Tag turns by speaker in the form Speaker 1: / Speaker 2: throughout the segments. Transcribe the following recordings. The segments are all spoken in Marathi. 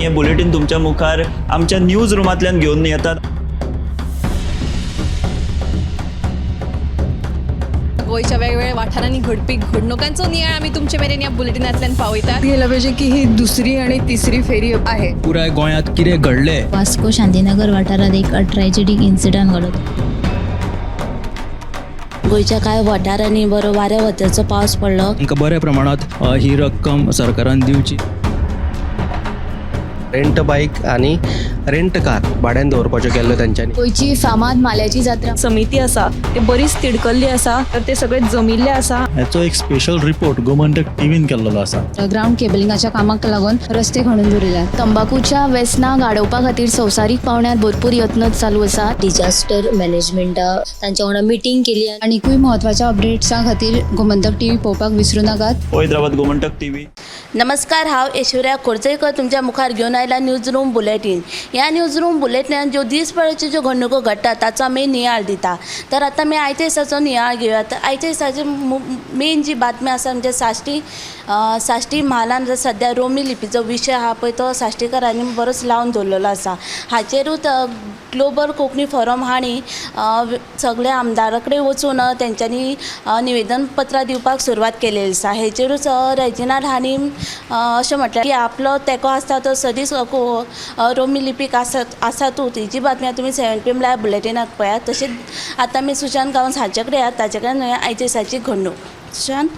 Speaker 1: हे बुलेटिन तुमच्या मुखार आमच्या न्यूज रूमांतल्यान घेवन येतात।
Speaker 2: गोयच्या वेगवेगळ्या वाठारांनी घडपी घडणुकांचो नियाळ आमी तुमचे मेरेन ह्या बुलेटिनांतल्यान पावयतात।
Speaker 3: गेल्या पाहिजे की ही दुसरी आणि तिसरी फेरी आहे।
Speaker 4: पुराय गोंयांत कितें घडलें।
Speaker 5: वास्को शांतीनगर वाठारात एक ट्रॅजेडीक इन्सिडंट घडत।
Speaker 6: गोयच्या कांय वाठारांनी बरो वाऱ्या वताचो पावस पडलो।
Speaker 4: तांकां बऱ्या प्रमाणात ही रक्कम सरकारान दिवची।
Speaker 7: रेंट बाईक आणि रेंट कार भाड्यान दवरपाच्यो केल्ल्यो तांच्यांनी।
Speaker 5: गोयची फामाद माल्याची जात्रा
Speaker 3: समिती आसा ते बरीच तिडकल्ली आसा, तर ते सगळे जमिल्ले आसा।
Speaker 8: याचो एक स्पेशल रिपोर्ट गोमंतक टीव्हीन केल्लो आसा।
Speaker 5: ग्राउंड केबलिंगाच्या कामाक लागून रस्ते खणून दवरिल्यात। तंबाखूच्या व्यसनां गाडोवपा खातीर संवसारीक पावंड्यार भरपूर यत्न चालू आसा।
Speaker 6: डिजास्टर मॅनेजमेंटा तांच्या वांगडा मिटींग केली।
Speaker 5: आनीकूय म्हत्वाच्या अपडेट्सां खातीर गोमंतक टीव्ही पळोवपाक विसरूं नाकात।
Speaker 1: पळयत रावात गोमंतक टीव्ही।
Speaker 6: नमस्कार, हांव ऐश्वर्या खोर्जेकर तुमच्या मुखार घेवन आयला न्यूज रूम बुलेटिन। ह्या न्यूज रूम बुलेटिनान ज्यो दिसपळ्याच्यो ज्यो घडणुको घडटा ताचो आमी नियाळ दिता। तर आतां आमी आयच्या दिसाचो नियाळ घेवया। आयच्या दिसाची मेन जी बातमी आसा म्हणजे साश्टी म्हालान सद्या रोमी लिपीचो विशय आहा पळय तो साश्टीकरांनी बरोच लावन दवरलेलो आसा। हाचेरूच ग्लोबल कोंकणी फोरम हांणी सगळ्या आमदारा कडेन वचून तेंच्यांनी निवेदन पत्रां दिवपाक सुरवात केलेली आसा। हेचेरूच रेजिनाल्ड हांणी अशें म्हटलें की आपलो तेंको आसता तो सदींच रोमी लिपीक आसातूच। ही जी बातमी तुमी 7 PM लायव्ह बुलेटिनाक पळयात। तशेंच आतां आमी सुशांत गांवस हाचे कडेन यात, ताचे कडेन आयच्या दिसाची घडणूक। सुशांत,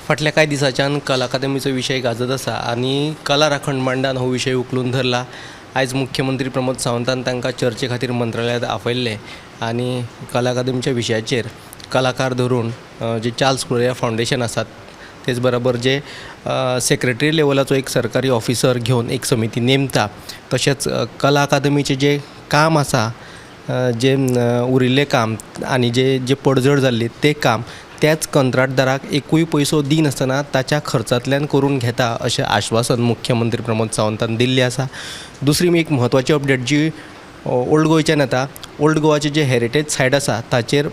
Speaker 7: फाटल्या कांय दिसांच्यान कला अकादमीचो विशय गाजत आसा आनी कला राखण मंडळान हो विशय उखलून धरला। आयज मुख्यमंत्री प्रमोद सावंतान तांकां चर्चे खातीर मंत्रालयांत आपयल्ले आनी कला अकादमीच्या विशयाचेर कलाकार धरून जे चार्ल्स कुरिया फावंडेशन आसात तेच बरोबर जे सेक्रेटरी लेवलाचो एक सरकारी ऑफिसर घेवन एक समिती नेमता, तशेंच कला अकादमीचें जे काम आसा, जे उरिल्लें काम आनी जे पडझड जाल्ली तें काम त्याच कंत्राटदाराक एकूय पयसो दिनासतना ताच्या खर्चांतल्यान करून घेता अशें आश्वासन मुख्यमंत्री प्रमोद सावंतान दिल्लें आसा। दुसरी एक म्हत्वाची अपडेट जी ओल्ड गोंयच्यान येता। ओल्ड गोवाचे जे हेरिटेज सायट आसा ताचेर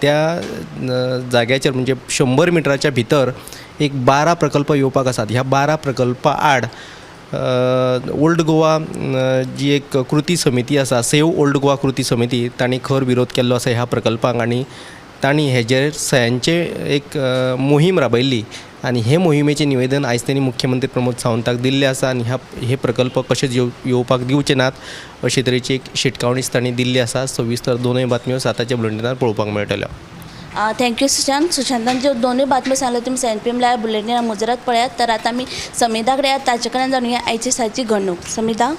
Speaker 7: त्या जाग्याचेर म्हणजे 100 मिटराच्या भितर एक 12 प्रकल्प येवपाक आसात। ह्या 12 प्रकल्पा आड ओल्ड गोवा जी एक कृती समिती आसा, सेव ओल्ड गोवा कृती समिती, तांणी खर विरोध केल्लो आसा ह्या प्रकल्पांक आनी तांणी हेजेर सयांचे एक मोहीम राबयल्ली आनी हे मोहिमेचें निवेदन आयज तांणी मुख्यमंत्री प्रमोद सावंताक दिल्लें आसा आनी हे प्रकल्प कशेच येवपाक दिवचे नात अशे तरेची एक शिटकावणीच तांणी दिल्ली आसा। सविस्तर दोनूय बातम्यो साताच्या बुलेटिनार पळोवपाक मेळटल्यो।
Speaker 6: थँक्यू सुशांत। सुशांतान ज्यो दोनूय बातम्यो सांगल्यो तुमी 7 PM लायव्ह बुलेटिनार मुजरत पळयात। तर आतां आमी समिधा कडेन यात, ताचे कडेन जाणूया आयच्या दिसाची घडणूक। समिधा,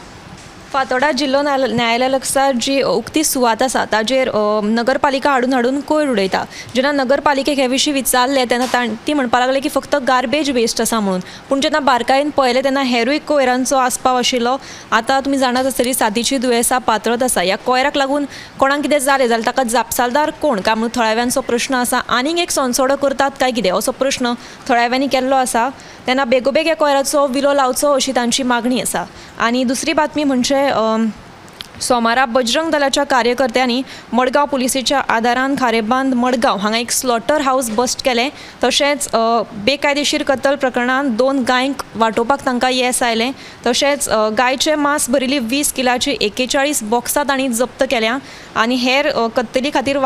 Speaker 3: फातोर्डा जिल्लो न्यायालया लागसार जी उक्ती सुवात आसा ताजेर नगरपालिका हाडून कोयर उडयता। जेन्ना नगरपालिकेक हे विशीं विचारले तेन्ना ती म्हणपाक लागली की फक्त गार्बेज वेस्ट आसा म्हणून, पूण जेन्ना बारकायेन पळयलें तेन्ना हेरूय कोयरांचो आस्पाव आशिल्लो। आतां तुमी जाणात आसतली सादीची दुयेंसां पातळत आसा। ह्या कोयराक लागून कोणाक कितें जालें जाल्यार ताका जापसालदार कोण काय म्हणून थळाव्यांचो प्रश्न आसा। आनीक एक संसोडो करतात काय कितें असो प्रश्न थळाव्यांनी केल्लो आसा। तेन्ना बेगोबेग ह्या कोयराचो विलो लावचो अशी तांची मागणी आसा। आनी दुसरी बातमी म्हणजे सोमारा बजरंग दलाच्या कार्यकर्त्यांनी मडगांव पुलिसेच्या आदारान खारेबांद मडगांव हांगा एक स्लॉटर हाऊस बस्ट केलें। तशेंच बेकायदेशीर कत्तल प्रकरणांत 2 गायंक वांटोवपाक तांकां येस आयलें। तशेंच गायचें मांस भरिल्ली 20 किलाची 41 बॉक्सां तांणी जप्त केल्या आनी हेर कत्तली खातीर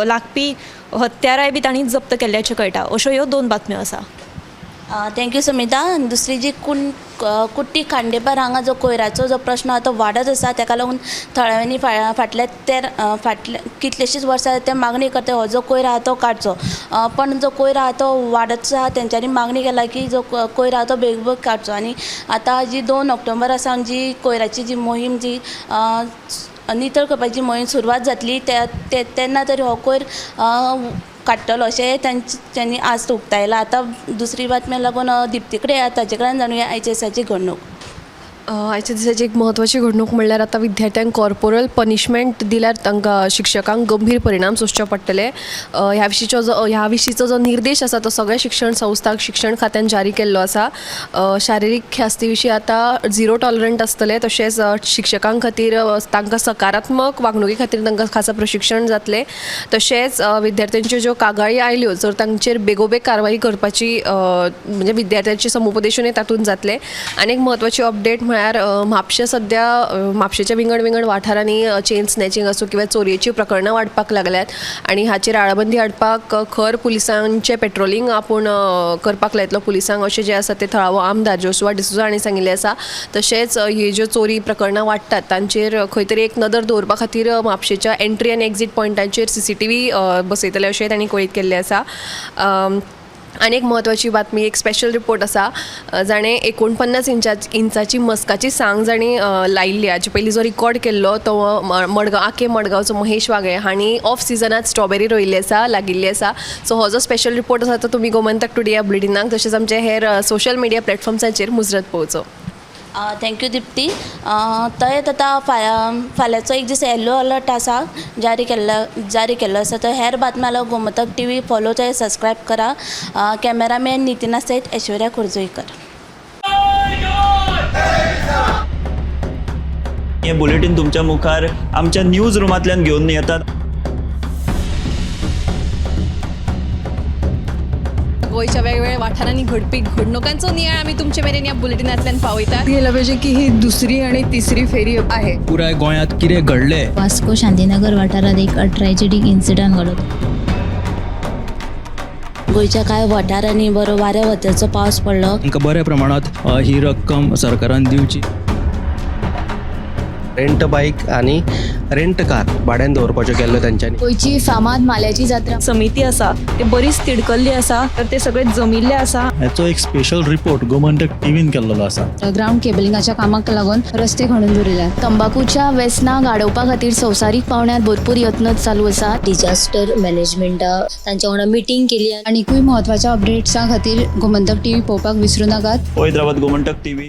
Speaker 3: लागपी हत्याराय बी तांणी जप्त केल्ल्याचें कळटा। अश्यो ह्यो 2 बातम्यो आसा।
Speaker 6: थँक्यू सुमिता। दुसरी जी कुट्टी खांडेपार हांगा जो कोयराचो जो प्रश्न आसा तो वाडत आसा, ताका लागून थळाव्यांनी फाटल्या कितलेशींच वर्सां ते मागणी करता हो जो कोयर आहा तो काडचो। पण जो कोयर आहा तो वाडत आसा, तेंच्यांनी मागणी केला की जो कोयर आहा तो बेगीन काडचो। आनी आतां जी 2 ऑक्टोबर सावन जी कोयराची जी मोहीम जी नितळ करपाची मोहीम सुरवात जातली तेन्ना तरी हो कोयर काडटलो अशें त्यांनी आज उक्तायला। आतां दुसरी बातम्या लागून दिप्ती कडेन ताचे कडेन जाणूया आयच्या दिसाची घडणूक।
Speaker 9: आयच्या दिसाची एक म्हत्वाची घडणूक म्हणल्यार आतां विद्यार्थ्यांक कॉर्पोरल पनिशमेंट दिल्यार तांकां शिक्षकांक गंभीर परिणाम सोंसचे पडटले. ह्या विशींचो जो निर्देश आसा तो सगळ्या शिक्षण संस्थांक शिक्षण खात्यान जारी केल्लो आसा. शारिरीक ख्यास्ती विशीं आतां 0 टॉलरंट आसतलें. तशेंच शिक्षकां खातीर तांकां सकारात्मक वागणुके खातीर तांकां खासा प्रशिक्षण जातलें. तशेंच विद्यार्थ्यांच्यो ज्यो कागाळी आयल्यो जर तांचेर बेगोबेग कारवाई करपाची म्हणजे विद्यार्थ्यांचें समुपदेशनूय तातूंत जातलें. आनी एक म्हत्वाची अपडेट म्हळ्यार म्हापशें सद्या म्हापशेच्या विंगड वाठारांनी चेन स्नॅचिंग आसूं किंवा चोरयेचीं प्रकरणां वाडपाक लागल्यात आनी हाचेर आळाबंदी हाडपाक खर पुलिसांचें पेट्रोलिंग आपूण करपाक लायतलो पुलिसांक अशें जें आसा तें थळावो आमदार जोसुआ डिसोजा हांणी सांगिल्लें आसा. तशेंच ही ज्यो चोरी प्रकरणां वाडटात तांचेर खंय तरी एक नदर दवरपा खातीर म्हापशेच्या एंट्री आनी एक्झीट पॉयंटांचेर CCTV बसयतले अशें तांणी कळीत केल्लें आसा. आनी एक म्हत्वाची बातमी एक स्पेशल रिपोर्ट आसा. जाणें 49 इंचाची मस्काची सांग जाणी लायिल्ली. हाचे पयलीं जो रिकॉर्ड केल्लो तो मडगांवचो महेश वागळे हांणी ऑफ सिजनात स्ट्रॉबेरी रोयिल्ली आसा लागिल्ली आसा. सो हो जो स्पेशल रिपोर्ट आसा तो तुमी गोमंतक टुडे ह्या बुलेटिनाक तशेंच आमचे हेर सोशल मिडिया प्लॅटफॉर्म्सांचेर मुजरत पळोवचो.
Speaker 6: थँक्यू दिप्ती. तयेत आतां फाल्यांचो एक दीस येल्लो अलर्ट आसा जारी केल्लो आसा. तर हेर बातम्या लागून गोमंतक TV फॉलो थंय सबस्क्रायब करा. कॅमेरामॅन नितिना सयत ऐश्वर्या खोर्जोईकर.
Speaker 1: हे बुलेटिन तुमच्या मुखार आमच्या न्यूज रुमांतल्यान घेवन येतात.
Speaker 2: गोंयच्या वेगवेगळ्या वाठारांनी घडपी घडणुकांचो नियाळ आमी तुमचे मेरेन ह्या बुलेटिनांतल्यान पावयतात.
Speaker 9: गेल्या पाहिजे की ही दुसरी आणि तिसरी फेरी आहे.
Speaker 4: पुराय गोंयांत कितें घडलें
Speaker 5: वास्को शांतीनगर वाठारात एक ट्रॅजेडीक इन्सिडंट घडलो.
Speaker 6: गोंयच्या कांय वाठारांनी बरो वाऱ्या वताचो पावस पडलो.
Speaker 4: तांकां बऱ्या प्रमाणात ही रक्कम सरकारान दिवची.
Speaker 7: रेंट बाईक आणि रेंट कार भाड्यान दवरपाच्यो केल्ल्यो तांच्यांनी.
Speaker 5: गोंयची फामाद माल्याची जात्रा
Speaker 3: समिती आसा ते बरीच तिडकल्ली आसा तर ते सगळे जमिल्ले आसा.
Speaker 8: ह्याचो एक स्पेशल रिपोर्ट गोमंतक टीव्हीन केल्लो आसा.
Speaker 5: ग्राउंड केबलिंगाच्या कामाक लागून रस्ते खणून दवरिल्यात. तंबाखूच्या वेसनां गाडोवपा खातीर संवसारीक पावंड्यार भरपूर यत्न चालू आसा.
Speaker 10: डिजास्टर मॅनेजमेंटा तांच्या वांगडा मिटींग केली.
Speaker 5: आनीकूय म्हत्वाच्या अपडेट्सां खातीर गोमंतक TV पळोवपाक विसरूं नाकात.
Speaker 1: पळयत रावात गोमंतक TV.